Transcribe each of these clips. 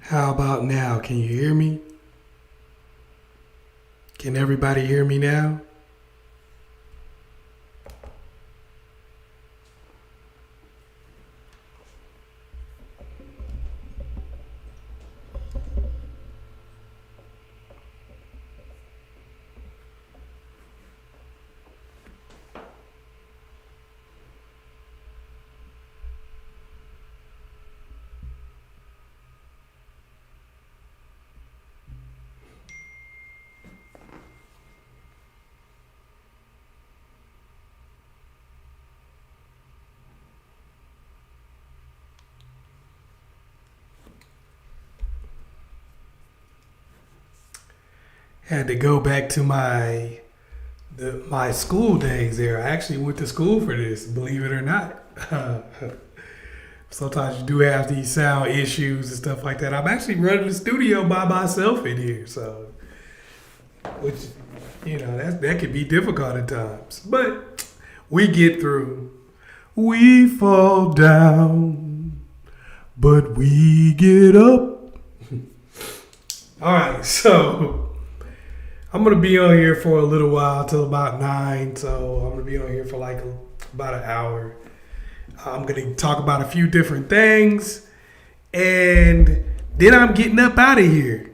How about now? Can you hear me? Can everybody hear me now? Had to go back to my school days there. I actually went to school for this, believe it or not. Sometimes you do have these sound issues and stuff like that. I'm actually running the studio by myself in here, so which that could be difficult at times. But we get through. We fall down, but we get up. All right, so I'm going to be on here for a little while, till about 9. So I'm going to be on here for like about an hour. I'm going to talk about a few different things. And then I'm getting up out of here.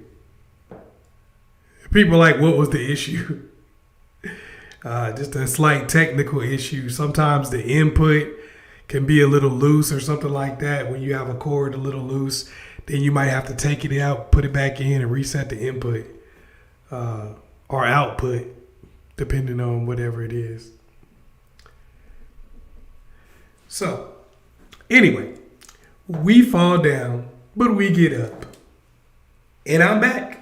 People are like, what was the issue? Just a slight technical issue. Sometimes the input can be a little loose or something like that. When you have a cord a little loose, then you might have to take it out, put it back in, and reset the input. Or output, depending on whatever it is. So, anyway, we fall down, but we get up. And I'm back.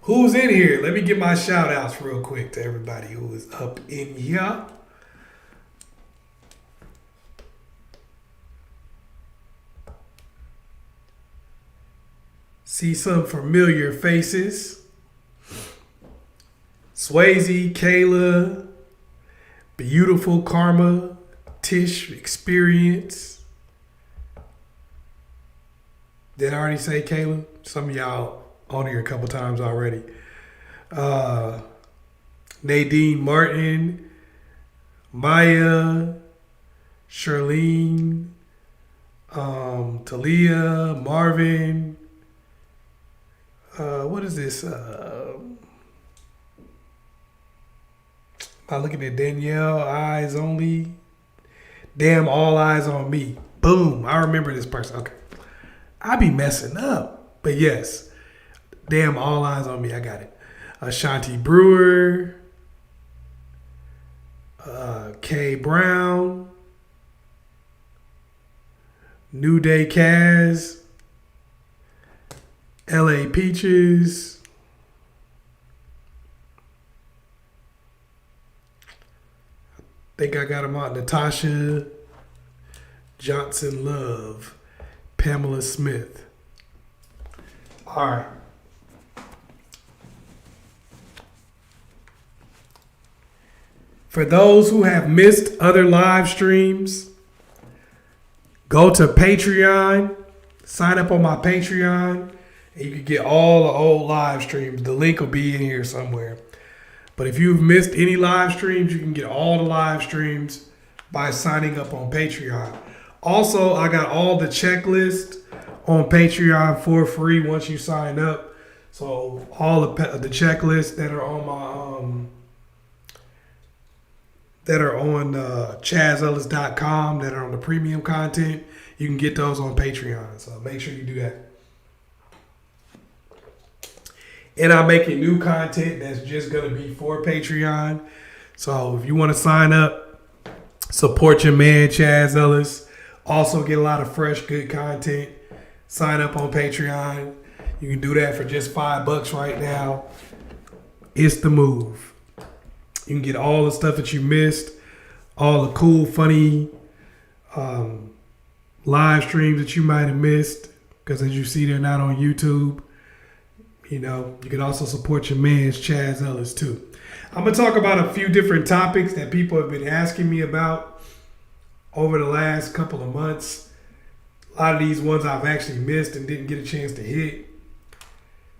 Who's in here? Let me give my shout outs real quick to everybody who is up in here. See some familiar faces. Swayze, Kayla, Beautiful Karma, Tish Experience. Did I already say Kayla? Some of y'all on here a couple times already. Nadine Martin, Maya, Charlene, Talia, Marvin. What is this? I'm looking at Danielle, Eyes Only. Damn, All Eyes on Me. Boom. I remember this person. Okay. I be messing up. But yes. Damn, All Eyes on Me. I got it. Ashanti Brewer. Kay Brown. New Day Kaz. LA Peaches. Think I got them out. Natasha Johnson Love. Pamela Smith. All right. For those who have missed other live streams, go to Patreon. Sign up on my Patreon. And you can get all the old live streams. The link will be in here somewhere. But if you've missed any live streams, you can get all the live streams by signing up on Patreon. Also, I got all the checklists on Patreon for free once you sign up. So all the checklists that are on my ChazzEllis.com, that are on the premium content, you can get those on Patreon. So make sure you do that. And I'm making new content that's just going to be for Patreon. So if you want to sign up, support your man, Chazz Ellis. Also get a lot of fresh, good content. Sign up on Patreon. You can do that for just $5 right now. It's the move. You can get all the stuff that you missed. All the cool, funny live streams that you might have missed. Because as you see, they're not on YouTube. You know, you can also support your man's Chazz Ellis too. I'm going to talk about a few different topics that people have been asking me about over the last couple of months. A lot of these ones I've actually missed and didn't get a chance to hit.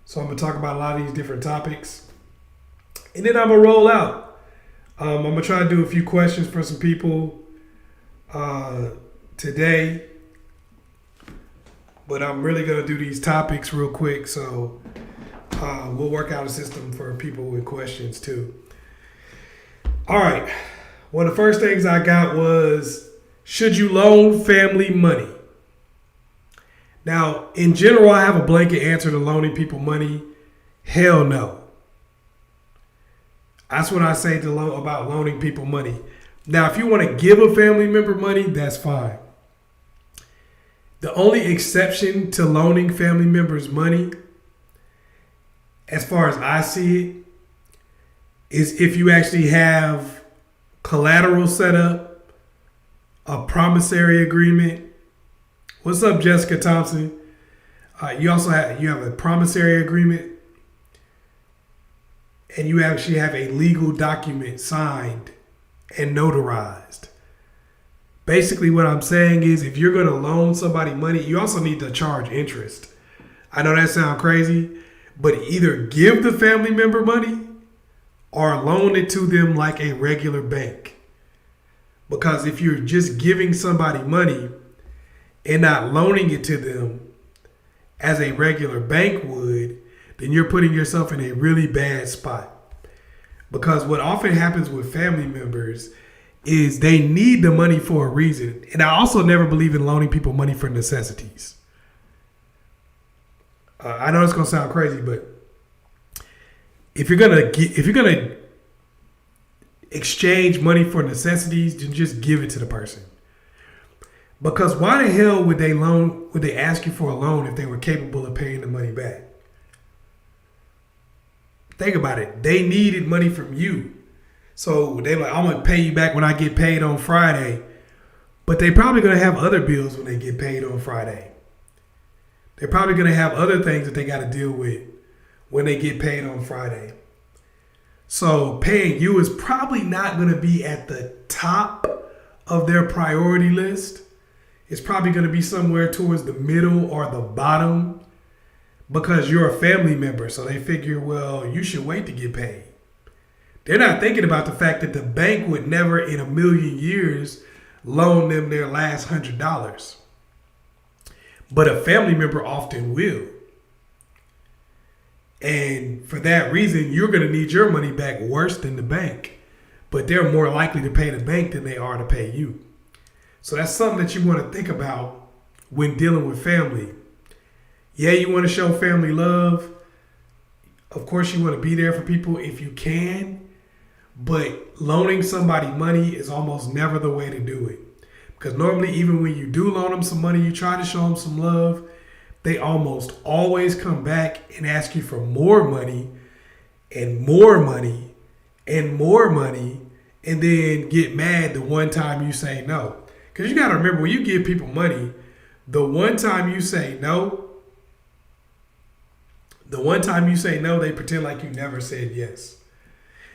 So I'm going to talk about a lot of these different topics. And then I'm going to roll out. I'm going to try to do a few questions for some people today. But I'm really going to do these topics real quick. So we'll work out a system for people with questions too. All right. One of the first things I got was, should you loan family money? Now, in general, I have a blanket answer to loaning people money. Hell no. That's what I say about loaning people money. Now, if you want to give a family member money, that's fine. The only exception to loaning family members money, as far as I see it, is if you actually have collateral set up, a promissory agreement. What's up, Jessica Thompson? You have a promissory agreement, and you actually have a legal document signed and notarized. Basically, what I'm saying is, if you're going to loan somebody money, you also need to charge interest. I know that sounds crazy, but either give the family member money or loan it to them like a regular bank. Because if you're just giving somebody money and not loaning it to them as a regular bank would, then you're putting yourself in a really bad spot. Because what often happens with family members is they need the money for a reason. And I also never believe in loaning people money for necessities. I know it's gonna sound crazy, but if you're gonna exchange money for necessities, then just give it to the person. Because why the hell would they ask you for a loan if they were capable of paying the money back? Think about it. They needed money from you. So they're like, I'm going to pay you back when I get paid on Friday. But they're probably going to have other bills when they get paid on Friday. They're probably going to have other things that they got to deal with when they get paid on Friday. So paying you is probably not going to be at the top of their priority list. It's probably going to be somewhere towards the middle or the bottom because you're a family member. So they figure, well, you should wait to get paid. They're not thinking about the fact that the bank would never in a million years loan them their last $100. But a family member often will. And for that reason, you're going to need your money back worse than the bank. But they're more likely to pay the bank than they are to pay you. So that's something that you want to think about when dealing with family. Yeah, you want to show family love. Of course, you want to be there for people if you can. But loaning somebody money is almost never the way to do it. Because normally, even when you do loan them some money, you try to show them some love, they almost always come back and ask you for more money and more money and more money, and then get mad the one time you say no. Because you got to remember, when you give people money, the one time you say no, they pretend like you never said yes.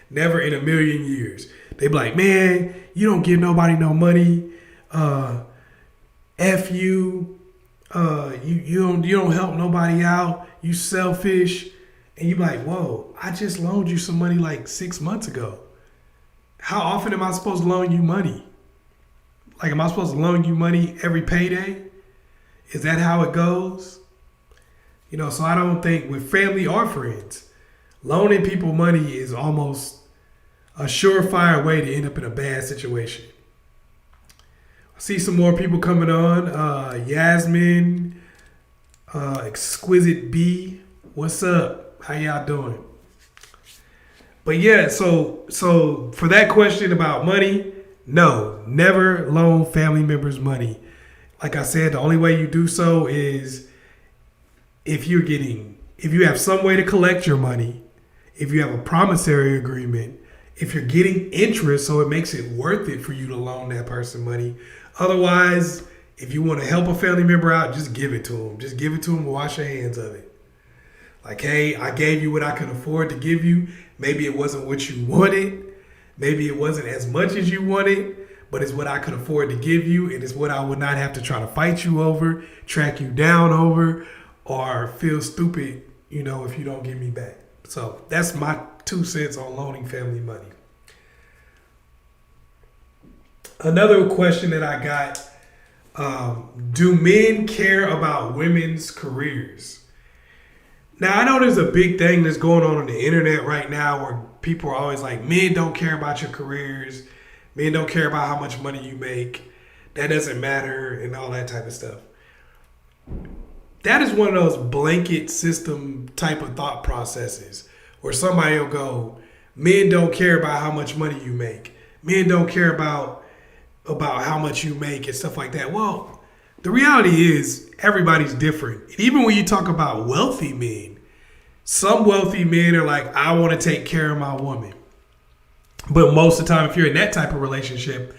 Never in a million years. They be like, man, you don't give nobody no money. F you. You don't help nobody out. You selfish. And you be like, whoa, I just loaned you some money like 6 months ago. How often am I supposed to loan you money? Like, am I supposed to loan you money every payday? Is that how it goes? So I don't think with family or friends, loaning people money is almost a surefire way to end up in a bad situation. I see some more people coming on. Yasmin, Exquisite B, what's up? How y'all doing? But yeah, so for that question about money, no, never loan family members money. Like I said, the only way you do so is if you have some way to collect your money, if you have a promissory agreement, if you're getting interest so it makes it worth it for you to loan that person money. Otherwise, if you want to help a family member out, just give it to them. Just give it to them and wash your hands of it. Like, hey, I gave you what I could afford to give you. Maybe it wasn't what you wanted. Maybe it wasn't as much as you wanted. but it's what I could afford to give you, and it's what I would not have to try to fight you over, track you down over, or feel stupid, if you don't give me back. So that's my 2 cents on loaning family money. Another question that I got, do men care about women's careers? Now, I know there's a big thing that's going on the internet right now where people are always like, men don't care about your careers. Men don't care about how much money you make. That doesn't matter, and all that type of stuff. That is one of those blanket system type of thought processes where somebody will go, men don't care about how much money you make. Men don't care about how much you make and stuff like that. Well, the reality is everybody's different. And even when you talk about wealthy men, some wealthy men are like, I want to take care of my woman. But most of the time, if you're in that type of relationship,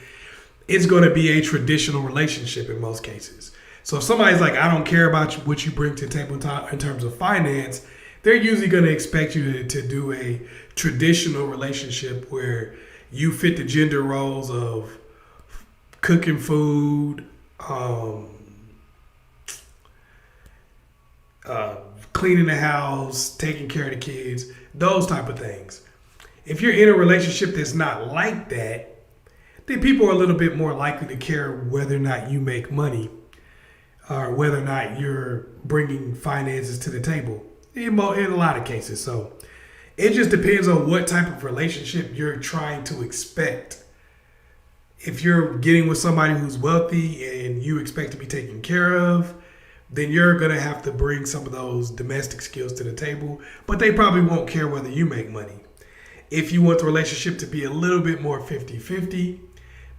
it's going to be a traditional relationship in most cases. So if somebody's like, I don't care about what you bring to the table in terms of finance, they're usually going to expect you to do a traditional relationship where you fit the gender roles of cooking food, cleaning the house, taking care of the kids, those type of things. If you're in a relationship that's not like that, then people are a little bit more likely to care whether or not you make money or whether or not you're bringing finances to the table in a lot of cases. So it just depends on what type of relationship you're trying to expect. If you're getting with somebody who's wealthy and you expect to be taken care of, then you're going to have to bring some of those domestic skills to the table, but they probably won't care whether you make money. If you want the relationship to be a little bit more 50-50,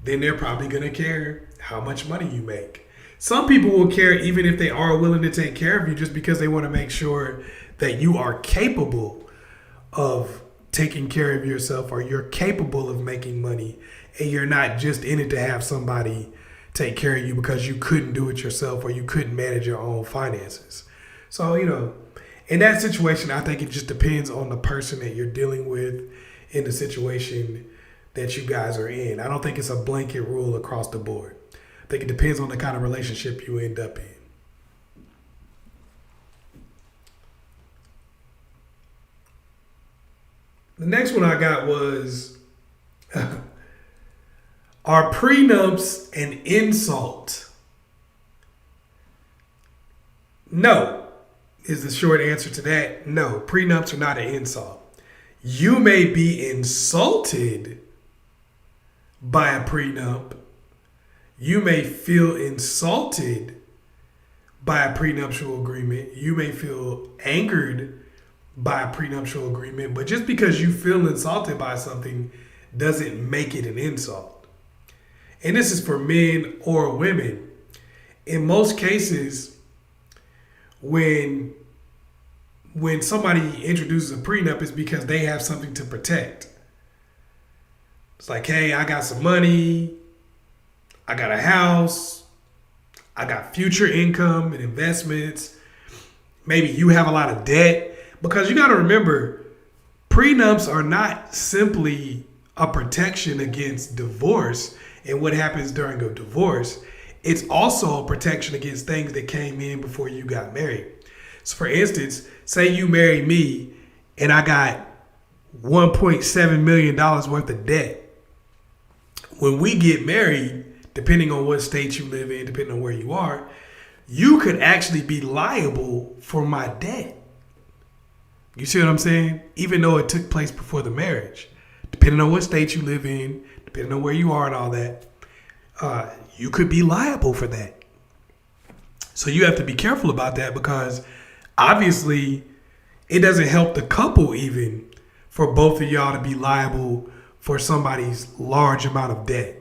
then they're probably going to care how much money you make. Some people will care even if they are willing to take care of you just because they want to make sure that you are capable of taking care of yourself or you're capable of making money and you're not just in it to have somebody take care of you because you couldn't do it yourself or you couldn't manage your own finances. So, in that situation, I think it just depends on the person that you're dealing with in the situation that you guys are in. I don't think it's a blanket rule across the board. I think it depends on the kind of relationship you end up in. The next one I got was, are prenups an insult? No, is the short answer to that. No, prenups are not an insult. You may be insulted by a prenup. You may feel insulted by a prenuptial agreement. You may feel angered by a prenuptial agreement, but just because you feel insulted by something doesn't make it an insult. And this is for men or women. In most cases, when somebody introduces a prenup, it's because they have something to protect. It's like, hey, I got some money, I got a house, I got future income and investments. Maybe you have a lot of debt. Because you got to remember, prenups are not simply a protection against divorce and what happens during a divorce. It's also a protection against things that came in before you got married. So for instance, say you marry me and I got $1.7 million worth of debt. When we get married, depending on what state you live in, depending on where you are, you could actually be liable for my debt. You see what I'm saying? Even though it took place before the marriage, depending on what state you live in, depending on where you are and all that, you could be liable for that. So you have to be careful about that because obviously it doesn't help the couple even for both of y'all to be liable for somebody's large amount of debt.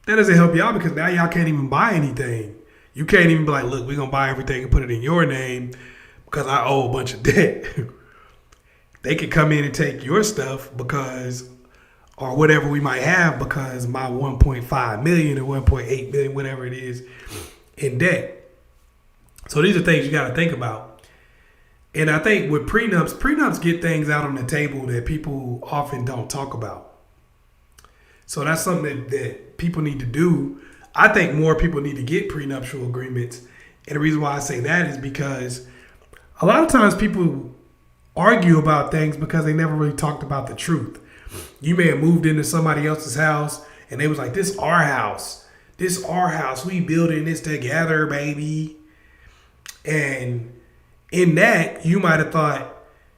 That doesn't help y'all because now y'all can't even buy anything. You can't even be like, look, we're going to buy everything and put it in your name because I owe a bunch of debt. They could come in and take your stuff because, or whatever we might have because my 1.5 million or 1.8 million, whatever it is, in debt. So these are things you got to think about. And I think with prenups get things out on the table that people often don't talk about. So that's something that that people need to do, I think more people need to get prenuptial agreements. And the reason why I say that is because a lot of times people argue about things because they never really talked about the truth. You may have moved into somebody else's house and they was like, this our house. This our house. We building this together, baby. And in that, you might have thought,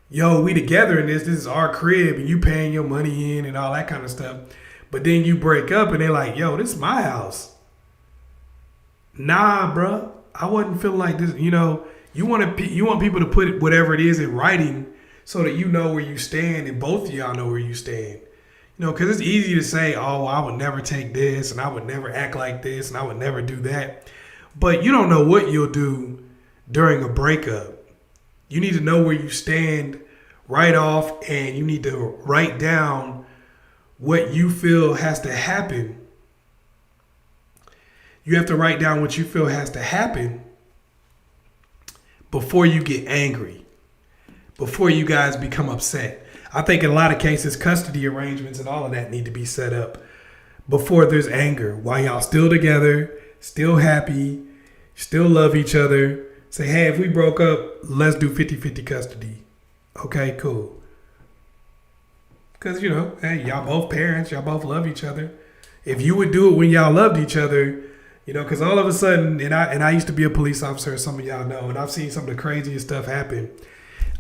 yo, we together in this. This is our crib and you paying your money in and all that kind of stuff. But then you break up and they're like, yo, this is my house. Nah, bruh. I wasn't feeling like this. You know, you want people to put whatever it is in writing so that you know where you stand and both of y'all know where you stand. You know, because it's easy to say, oh, I would never take this and I would never act like this and I would never do that. But you don't know what you'll do during a breakup. You need to know where you stand right off, and you need to write down what you feel has to happen. You have to write down what you feel has to happen before you get angry, before you guys become upset. I think in a lot of cases, custody arrangements and all of that need to be set up before there's anger. While y'all still together, still happy, still love each other. Say, hey, if we broke up, let's do 50-50 custody. Okay, cool. Because, you know, hey, y'all both parents. Y'all both love each other. If you would do it when y'all loved each other, you know, because all of a sudden, and I used to be a police officer, as some of y'all know, and I've seen some of the craziest stuff happen.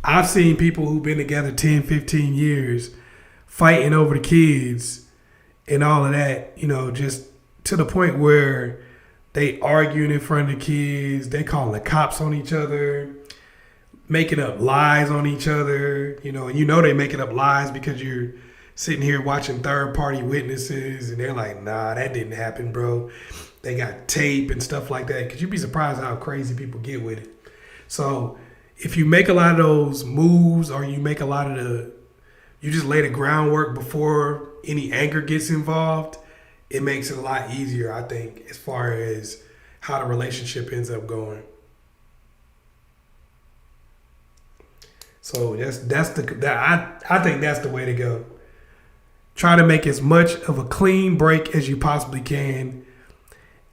I've seen people who've been together 10, 15 years fighting over the kids and all of that, you know, just to the point where they arguing in front of the kids. They calling the cops on each other, making up lies on each other. You know, and you know they making up lies because you're sitting here watching third-party witnesses, and they're like, nah, that didn't happen, bro. They got tape and stuff like that. Because you'd be surprised how crazy people get with it. So if you make a lot of those moves, or you make a lot of you just lay the groundwork before any anger gets involved, it makes it a lot easier, I think, as far as how the relationship ends up going. So I think that's the way to go. Try to make as much of a clean break as you possibly can.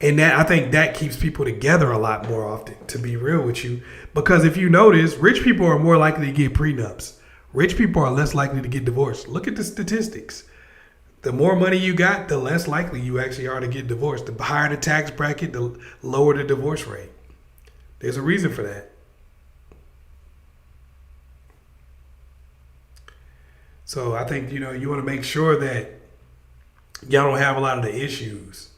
And that, I think that keeps people together a lot more often, to be real with you. Because if you notice, rich people are more likely to get prenups. Rich people are less likely to get divorced. Look at the statistics. The more money you got, the less likely you actually are to get divorced. The higher the tax bracket, the lower the divorce rate. There's a reason for that. So I think, you know, you want to make sure that y'all don't have a lot of the issues.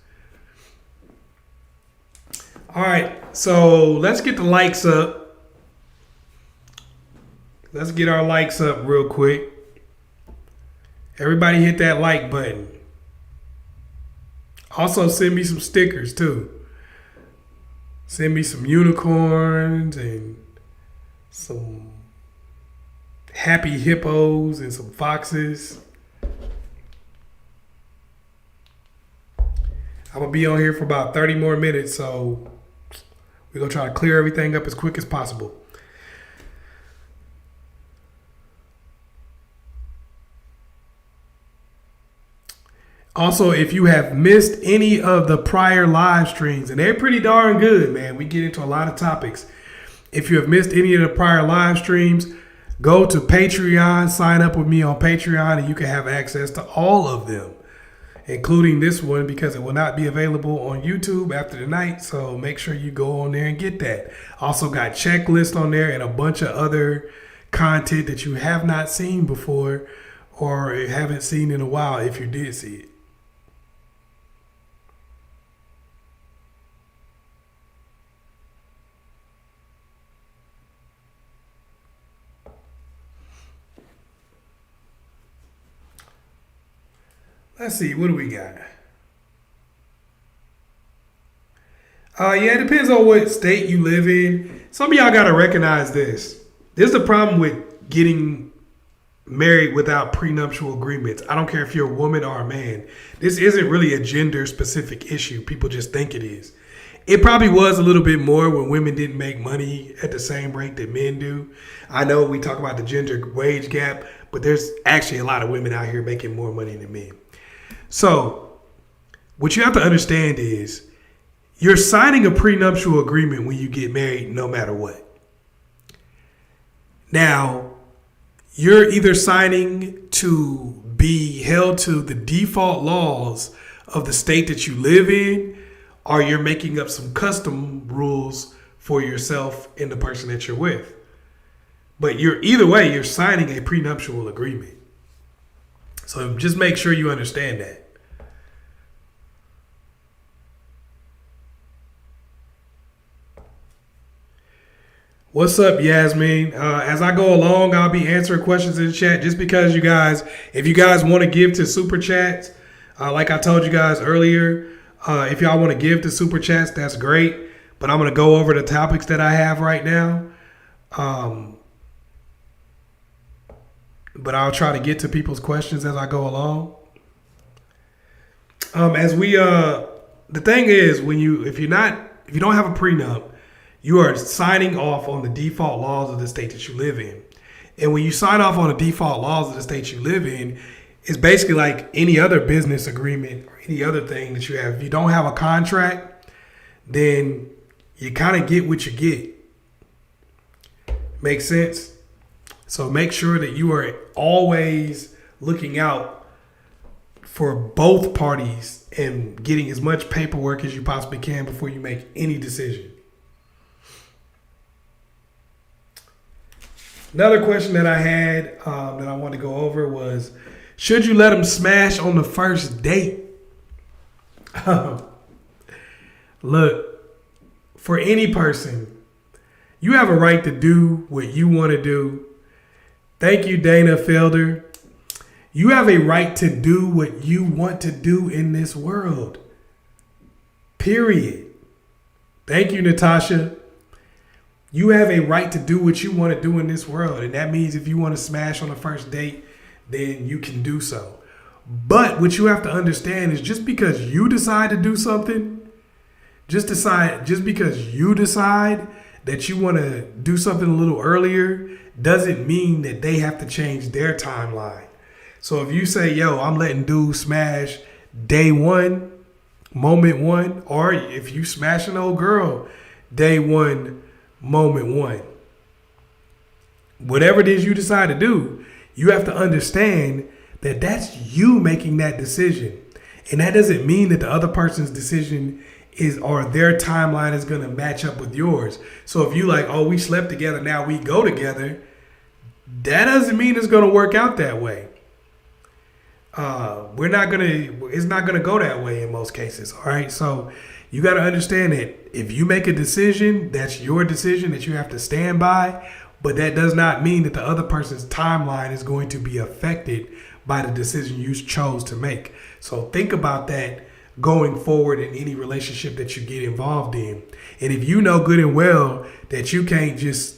All right, so let's get the likes up. Let's get our likes up real quick. Everybody hit that like button. Also, send me some stickers too. Send me some unicorns and some happy hippos and some foxes. I'm going to be on here for about 30 more minutes, so we're going to try to clear everything up as quick as possible. Also, if you have missed any of the prior live streams, and they're pretty darn good, man. We get into a lot of topics. If you have missed any of the prior live streams, go to Patreon, sign up with me on Patreon, and you can have access to all of them, including this one, because it will not be available on YouTube after the night. So make sure you go on there and get that. Also got checklists on there and a bunch of other content that you have not seen before or haven't seen in a while if you did see it. Let's see, what do we got? Yeah, it depends on what state you live in. Some of y'all got to recognize this. This is the problem with getting married without prenuptial agreements. I don't care if you're a woman or a man. This isn't really a gender-specific issue. People just think it is. It probably was a little bit more when women didn't make money at the same rate that men do. I know we talk about the gender wage gap, but there's actually a lot of women out here making more money than men. So what you have to understand is you're signing a prenuptial agreement when you get married no matter what. Now, you're either signing to be held to the default laws of the state that you live in, or you're making up some custom rules for yourself and the person that you're with. But either way, you're signing a prenuptial agreement. So just make sure you understand that. What's up, Yasmin? As I go along, I'll be answering questions in the chat. Just because you guys, if you guys want to give to super chats, like I told you guys earlier, if y'all want to give to super chats, that's great. But I'm going to go over the topics that I have right now. But I'll try to get to people's questions as I go along. The thing is, if you don't have a prenup, you are signing off on the default laws of the state that you live in. And when you sign off on the default laws of the state you live in, it's basically like any other business agreement or any other thing that you have. If you don't have a contract, then you kind of get what you get. Make sense? So make sure that you are always looking out for both parties and getting as much paperwork as you possibly can before you make any decision. Another question that I had that I wanted to go over was, should you let them smash on the first date? Look, for any person, you have a right to do what you want to do. Thank you, Dana Felder. You have a right to do what you want to do in this world. Period. Thank you, Natasha. You have a right to do what you want to do in this world. And that means if you want to smash on the first date, then you can do so. But what you have to understand is just because you decide to do something, just because you decide that you want to do something a little earlier, doesn't mean that they have to change their timeline. So if you say, yo, I'm letting dude smash day one, moment one, or if you smash an old girl, day one, moment one. Whatever it is you decide to do, you have to understand that that's you making that decision. And that doesn't mean that the other person's decision or their timeline is going to match up with yours. So if you like, oh, we slept together, now we go together, that doesn't mean it's going to work out that way. It's not going to go that way in most cases. All right. So you got to understand that if you make a decision, that's your decision that you have to stand by. But that does not mean that the other person's timeline is going to be affected by the decision you chose to make. So think about that going forward in any relationship that you get involved in. And if you know good and well that you can't just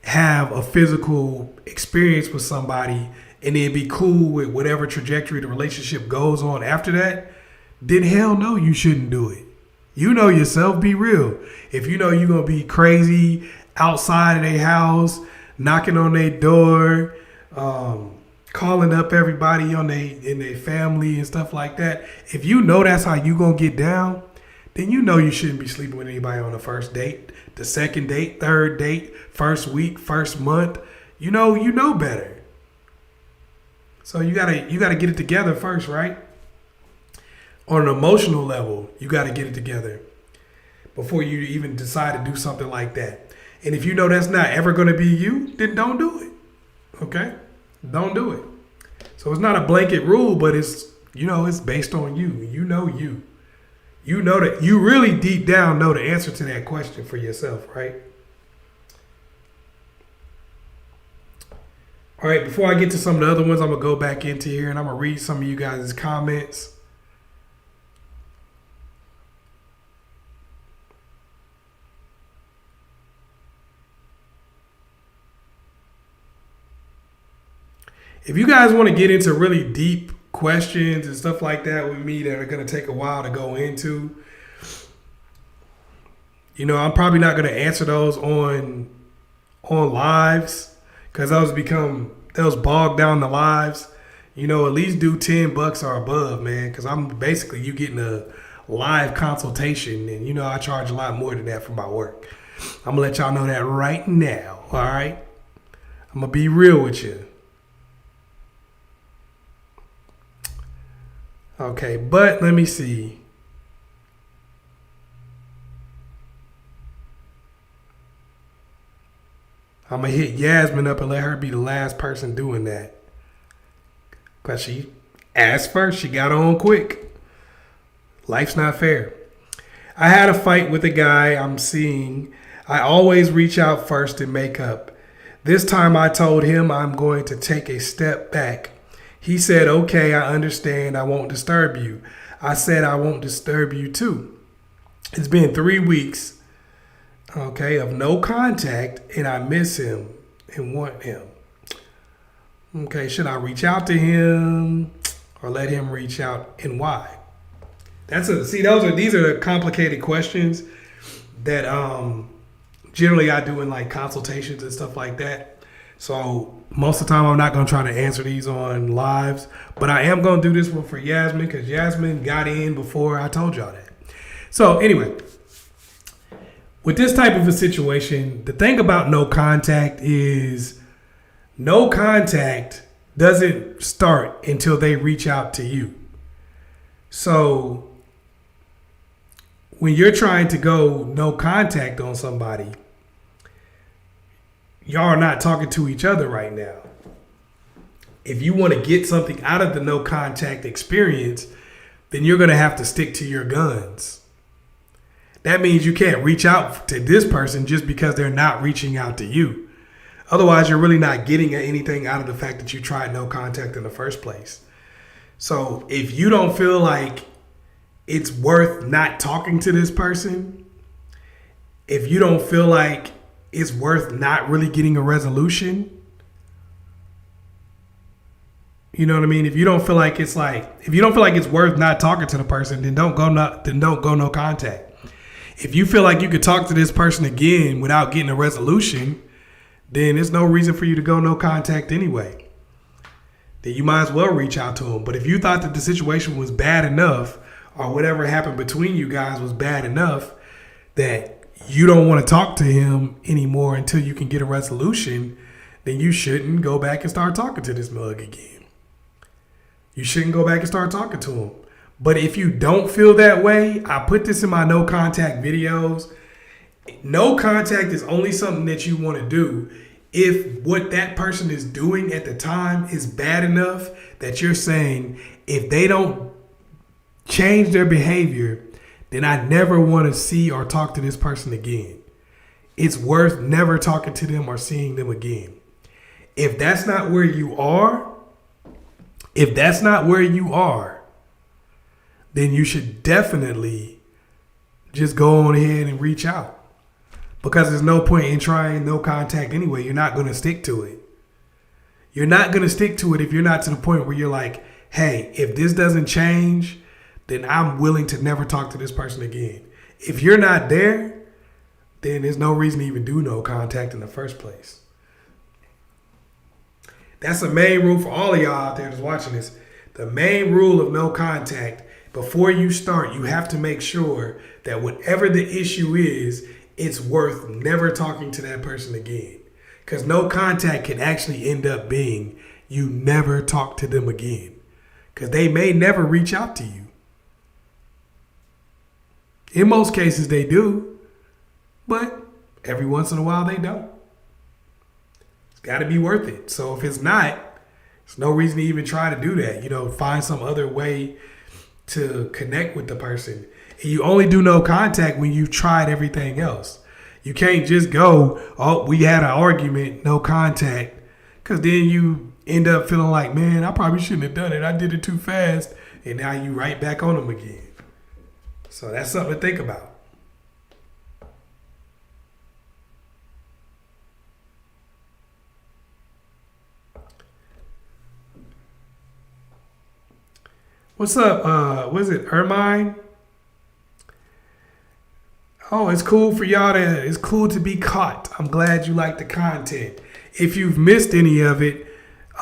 have a physical experience with somebody and then be cool with whatever trajectory the relationship goes on after that, then hell no, you shouldn't do it. You know yourself, be real. If you know you're going to be crazy outside of their house, knocking on their door, calling up everybody in their family and stuff like that. If you know that's how you going to get down, then you know you shouldn't be sleeping with anybody on the first date, the second date, third date, first week, first month. You know better. So you gotta get it together first, right? On an emotional level, you got to get it together before you even decide to do something like that. And if you know that's not ever going to be you, then don't do it. Okay? Don't do it. So it's not a blanket rule, but it's based on you. You know you. You know that you really deep down know the answer to that question for yourself, right? All right, before I get to some of the other ones, I'm going to go back into here and I'm going to read some of you guys' comments. If you guys want to get into really deep questions and stuff like that with me that are going to take a while to go into, I'm probably not going to answer those on lives because those bog down the lives. at least do $10 or above, man. Because I'm basically you getting a live consultation, and I charge a lot more than that for my work. I'm gonna let y'all know that right now. All right, I'm gonna be real with you. Okay, but let me see. I'm gonna hit Yasmin up and let her be the last person doing that. Because she asked first, she got on quick. Life's not fair. I had a fight with a guy I'm seeing. I always reach out first and make up. This time I told him I'm going to take a step back. He said, okay, I understand. I won't disturb you. I said, I won't disturb you too. It's been 3 weeks, okay, of no contact, and I miss him and want him. Okay, should I reach out to him or let him reach out, and why? These are the complicated questions that generally I do in like consultations and stuff like that. So most of the time I'm not going to try to answer these on lives, but I am going to do this one for Yasmin because Yasmin got in before I told y'all that. So anyway, with this type of a situation, the thing about no contact is no contact doesn't start until they reach out to you. So when you're trying to go no contact on somebody, y'all are not talking to each other right now. If you want to get something out of the no contact experience, then you're going to have to stick to your guns. That means you can't reach out to this person just because they're not reaching out to you. Otherwise, you're really not getting anything out of the fact that you tried no contact in the first place. So if you don't feel like it's worth not talking to this person, if you don't feel like it's worth not really getting a resolution, you know what I mean? If you don't feel like it's worth not talking to the person, then don't go no contact. If you feel like you could talk to this person again without getting a resolution, then there's no reason for you to go no contact anyway. Then you might as well reach out to them. But if you thought that the situation was bad enough, or whatever happened between you guys was bad enough that you don't want to talk to him anymore until you can get a resolution, then you shouldn't go back and start talking to this mug again. You shouldn't go back and start talking to him. But if you don't feel that way, I put this in my no contact videos. No contact is only something that you want to do if what that person is doing at the time is bad enough that you're saying, if they don't change their behavior, then I never want to see or talk to this person again. It's worth never talking to them or seeing them again. If that's not where you are, then you should definitely just go on ahead and reach out. Because there's no point in trying no contact anyway. You're not going to stick to it. You're not going to stick to it if you're not to the point where you're like, hey, if this doesn't change, then I'm willing to never talk to this person again. If you're not there, then there's no reason to even do no contact in the first place. That's the main rule for all of y'all out there that's watching this. The main rule of no contact, before you start, you have to make sure that whatever the issue is, it's worth never talking to that person again. Because no contact can actually end up being you never talk to them again. Because they may never reach out to you. In most cases, they do, but every once in a while, they don't. It's got to be worth it. So if it's not, there's no reason to even try to do that. Find some other way to connect with the person. And you only do no contact when you've tried everything else. You can't just go, oh, we had an argument, no contact, because then you end up feeling like, man, I probably shouldn't have done it. I did it too fast, and now you right back on them again. So that's something to think about. What's up? Was it Ermine? Oh, it's cool to be caught. I'm glad you like the content. If you've missed any of it,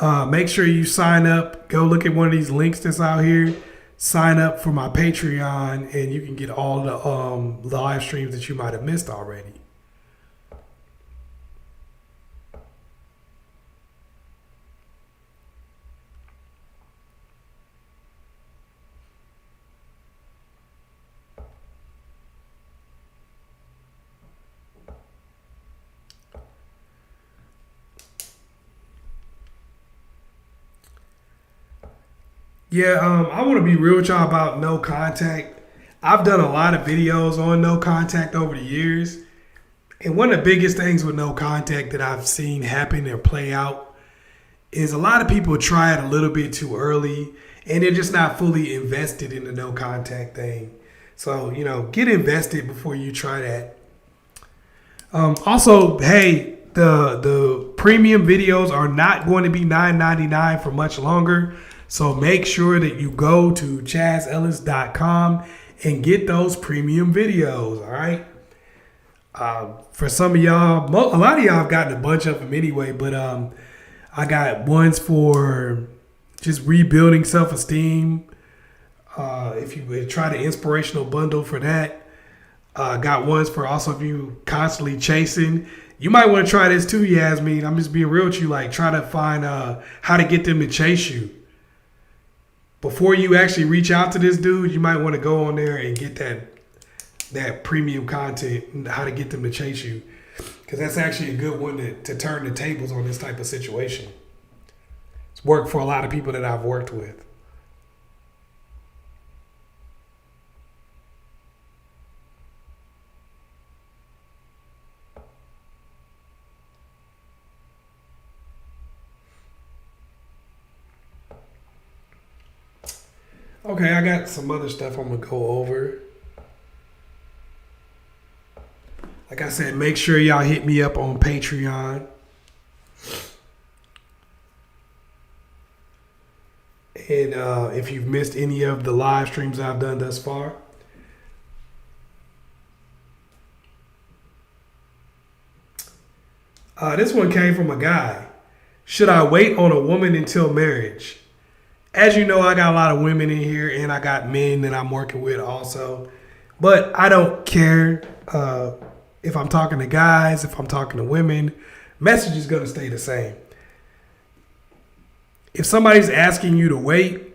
Make sure you sign up. Go look at one of these links that's out here. Sign up for my Patreon, and you can get all the live streams that you might have missed already. Yeah, I want to be real with y'all about no contact. I've done a lot of videos on no contact over the years. And one of the biggest things with no contact that I've seen happen or play out is a lot of people try it a little bit too early and they're just not fully invested in the no contact thing. So, get invested before you try that. Also, hey, the premium videos are not going to be $9.99 for much longer. So make sure that you go to ChazzEllis.com and get those premium videos, all right? For some of y'all, a lot of y'all have gotten a bunch of them anyway, but I got ones for just rebuilding self-esteem. If you would try the inspirational bundle for that. Got ones for also if you constantly chasing. You might want to try this too, Yasmin. I'm just being real with you. Like, try to find how to get them to chase you. Before you actually reach out to this dude, you might want to go on there and get that premium content and how to get them to chase you. Because that's actually a good one to turn the tables on this type of situation. It's worked for a lot of people that I've worked with. Okay, I got some other stuff I'm going to go over. Like I said, make sure y'all hit me up on Patreon. And if you've missed any of the live streams I've done thus far. This one came from a guy. Should I wait on a woman until marriage? As you know, I got a lot of women in here and I got men that I'm working with also. But I don't care if I'm talking to guys, if I'm talking to women. Message is going to stay the same. If somebody's asking you to wait,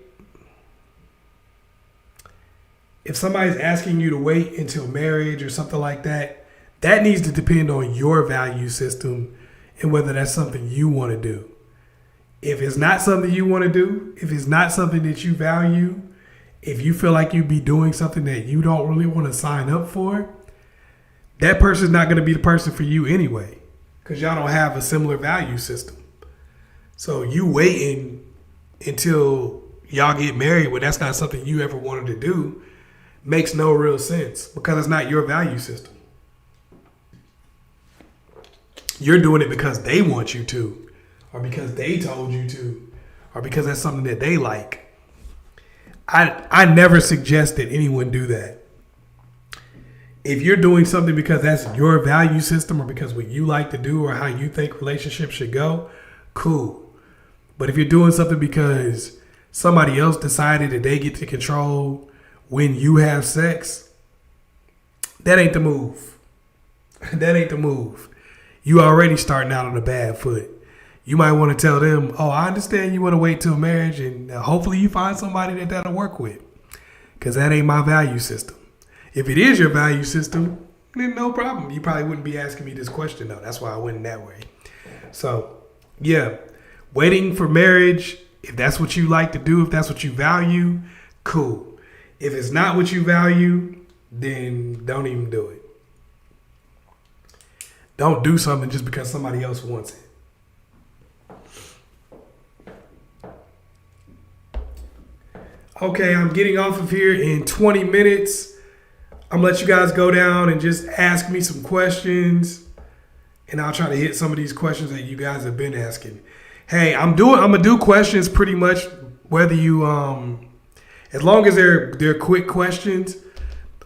until marriage or something like that, that needs to depend on your value system and whether that's something you want to do. If it's not something you want to do, if it's not something that you value, if you feel like you'd be doing something that you don't really want to sign up for, that person's not going to be the person for you anyway, because y'all don't have a similar value system. So you waiting until y'all get married when that's not something you ever wanted to do makes no real sense, because it's not your value system. You're doing it because they want you to, or because they told you to, or because that's something that they like. I never suggest that anyone do that. If you're doing something because that's your value system or because what you like to do or how you think relationships should go, cool. But if you're doing something because somebody else decided that they get to control when you have sex, that ain't the move. That ain't the move. You already starting out on a bad foot. You might want to tell them, oh, I understand you want to wait till marriage and hopefully you find somebody that'll work with, because that ain't my value system. If it is your value system, then no problem. You probably wouldn't be asking me this question, though. That's why I went in that way. So, yeah, waiting for marriage, if that's what you like to do, if that's what you value, cool. If it's not what you value, then don't even do it. Don't do something just because somebody else wants it. Okay, I'm getting off of here in 20 minutes. I'm going to let you guys go down and just ask me some questions. And I'll try to hit some of these questions that you guys have been asking. Hey, I'm going to do questions pretty much whether you, as long as they're quick questions.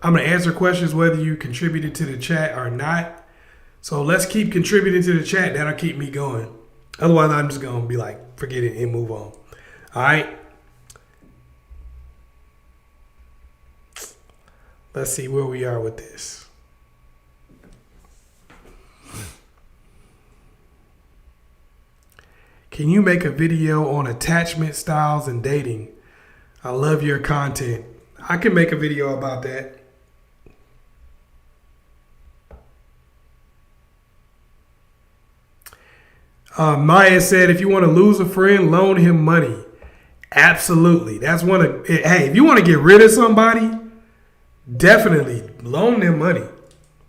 I'm going to answer questions whether you contributed to the chat or not. So let's keep contributing to the chat. That'll keep me going. Otherwise, I'm just going to be like forget it and move on. All right. Let's see where we are with this. Can you make a video on attachment styles and dating? I love your content. I can make a video about that. Maya said, if you want to lose a friend, loan him money. Absolutely. That's one of, hey, if you want to get rid of somebody, definitely loan them money.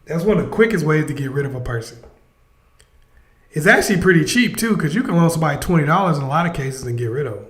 That's one of the quickest ways to get rid of a person. It's actually pretty cheap too, because you can loan somebody $20 in a lot of cases and get rid of them.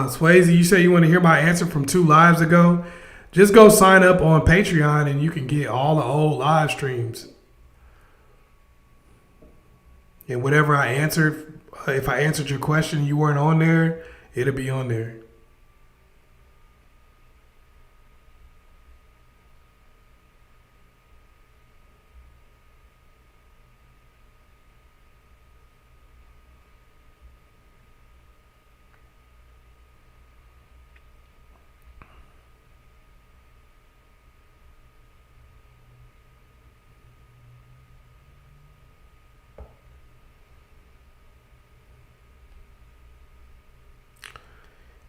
Swayze, you say you want to hear my answer from 2 lives ago? Just go sign up on Patreon and you can get all the old live streams. And whatever I answered, if I answered your question, you weren't on there, it'll be on there.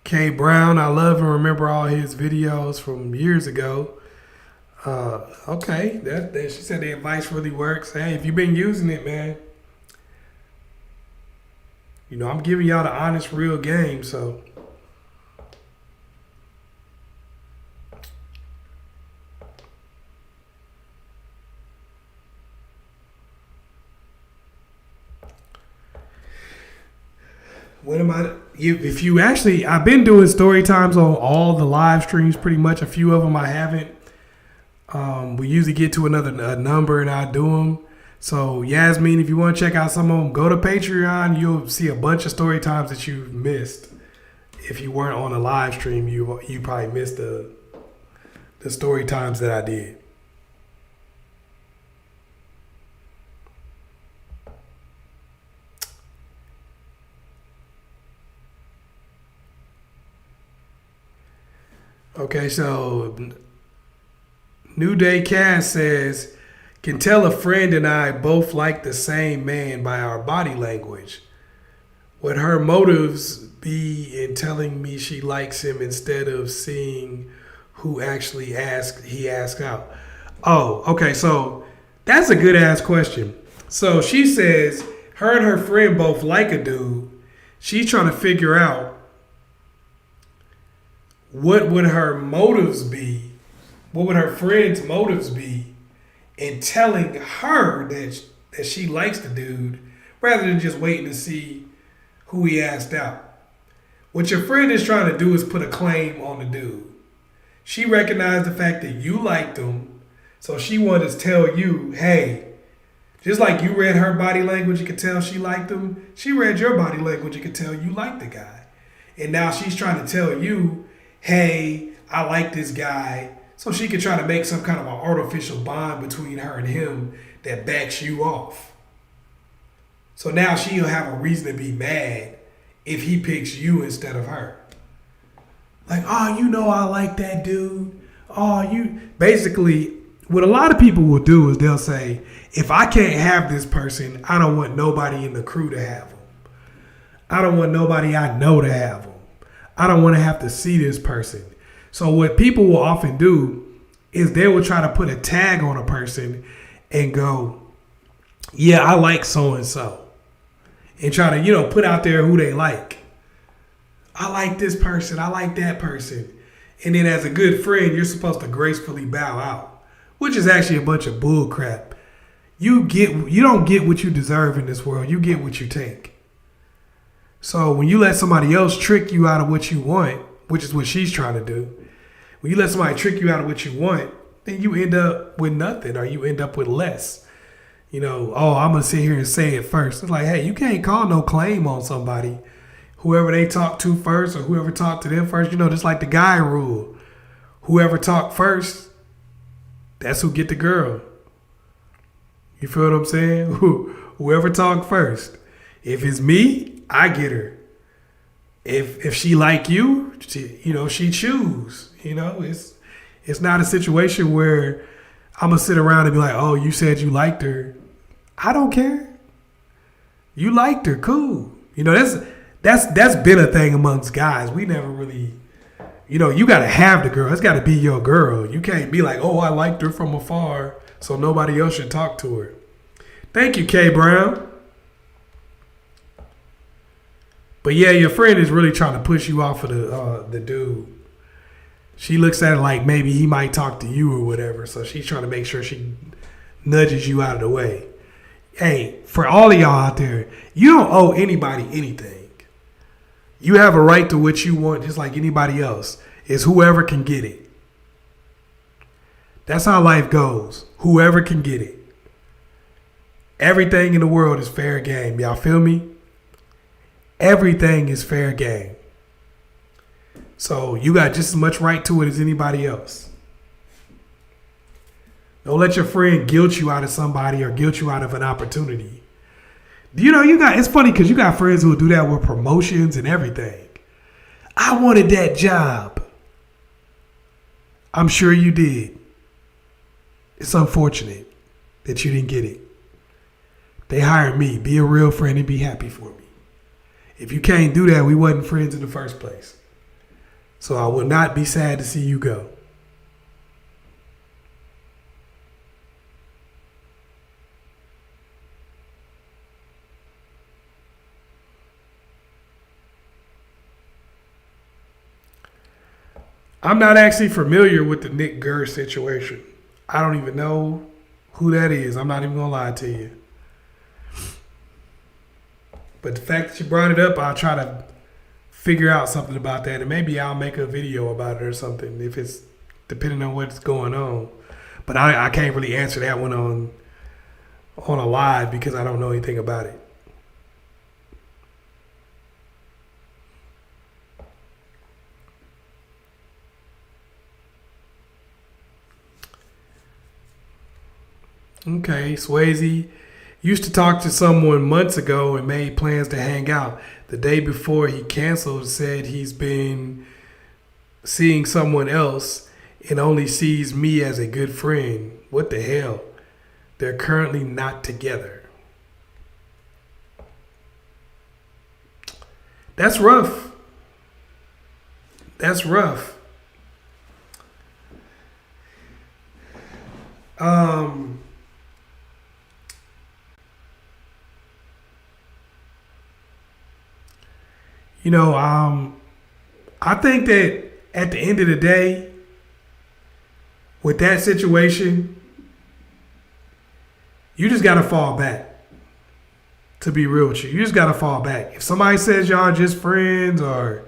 K Brown, I love and remember all his videos from years ago. Okay, that she said the advice really works. Hey, if you've been using it, man, you know I'm giving y'all the honest, real game. So what am I? If you actually, I've been doing story times on all the live streams, pretty much. A few of them I haven't. We usually get to a number and I do them. So Yasmin, if you want to check out some of them, go to Patreon. You'll see a bunch of story times that you've missed. If you weren't on a live stream, you probably missed the story times that I did. Okay, so New Day Cass says, can tell a friend and I both like the same man by our body language. Would her motives be in telling me she likes him instead of seeing who actually he asked out? Oh, okay, so that's a good ass question. So she says her and her friend both like a dude. She's trying to figure out what would her motives be? What would her friend's motives be in telling her that she likes the dude rather than just waiting to see who he asked out? What your friend is trying to do is put a claim on the dude. She recognized the fact that you liked him, so she wanted to tell you, hey, just like you read her body language, you could tell she liked him. She read your body language, you could tell you liked the guy. And now she's trying to tell you, hey, I like this guy, so she could try to make some kind of an artificial bond between her and him that backs you off. So now she'll have a reason to be mad if he picks you instead of her. Like, oh, you know I like that dude. Oh, you... Basically, what a lot of people will do is they'll say, if I can't have this person, I don't want nobody in the crew to have him. I don't want nobody I know to have him. I don't want to have to see this person. So what people will often do is they will try to put a tag on a person and go, yeah, I like so-and-so. And try to, put out there who they like. I like this person. I like that person. And then as a good friend, you're supposed to gracefully bow out, which is actually a bunch of bull crap. You don't get what you deserve in this world. You get what you take. So when you let somebody else trick you out of what you want, which is what she's trying to do, when you let somebody trick you out of what you want, then you end up with nothing, or you end up with less. I'm going to sit here and say it first. It's like, hey, you can't call no claim on somebody. Whoever they talk to first, or whoever talked to them first, just like the guy rule. Whoever talked first, that's who get the girl. You feel what I'm saying? Whoever talked first. If it's me, I get her. If she like you, she choose. It's not a situation where I'm gonna sit around and be like, oh, you said you liked her. I don't care. You liked her, cool. That's been a thing amongst guys. We never really, you gotta have the girl. It's gotta be your girl. You can't be like, oh, I liked her from afar, so nobody else should talk to her. Thank you, K Brown. But yeah, your friend is really trying to push you off of the dude. She looks at it like maybe he might talk to you or whatever. So she's trying to make sure she nudges you out of the way. Hey, for all of y'all out there, you don't owe anybody anything. You have a right to what you want just like anybody else. It's whoever can get it. That's how life goes. Whoever can get it. Everything in the world is fair game. Y'all feel me? Everything is fair game. So you got just as much right to it as anybody else. Don't let your friend guilt you out of somebody or guilt you out of an opportunity. It's funny because you got friends who will do that with promotions and everything. I wanted that job. I'm sure you did. It's unfortunate that you didn't get it. They hired me. Be a real friend and be happy for me. If you can't do that, we wasn't friends in the first place. So I will not be sad to see you go. I'm not actually familiar with the Nick Gurr situation. I don't even know who that is. I'm not even going to lie to you. But the fact that you brought it up, I'll try to figure out something about that. And maybe I'll make a video about it or something if it's depending on what's going on. But I can't really answer that one on a live because I don't know anything about it. Okay, Swayze used to talk to someone months ago and made plans to hang out. The day before he canceled, said he's been seeing someone else and only sees me as a good friend. What the hell? They're currently not together. That's rough. That's rough. I think that at the end of the day, with that situation, you just got to fall back. To be real with you, you just got to fall back. If somebody says y'all are just friends or,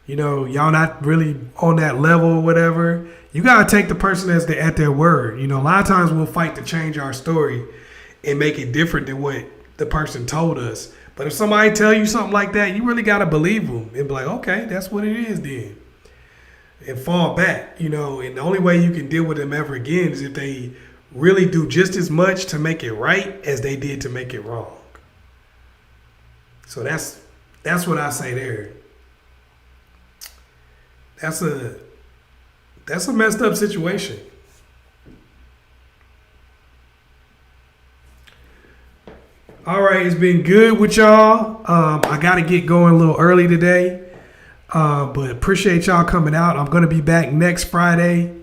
y'all not really on that level or whatever, you got to take the person at their word. A lot of times we'll fight to change our story and make it different than what the person told us. But if somebody tell you something like that, you really got to believe them and be like, okay, that's what it is then. And fall back, and the only way you can deal with them ever again is if they really do just as much to make it right as they did to make it wrong. So that's what I say there. That's a messed up situation. All right, it's been good with y'all. I got to get going a little early today, but appreciate y'all coming out. I'm going to be back next Friday.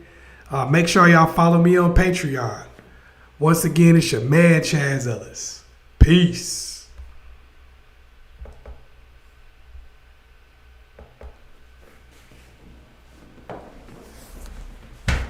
Make sure y'all follow me on Patreon. Once again, it's your man, Chazz Ellis. Peace.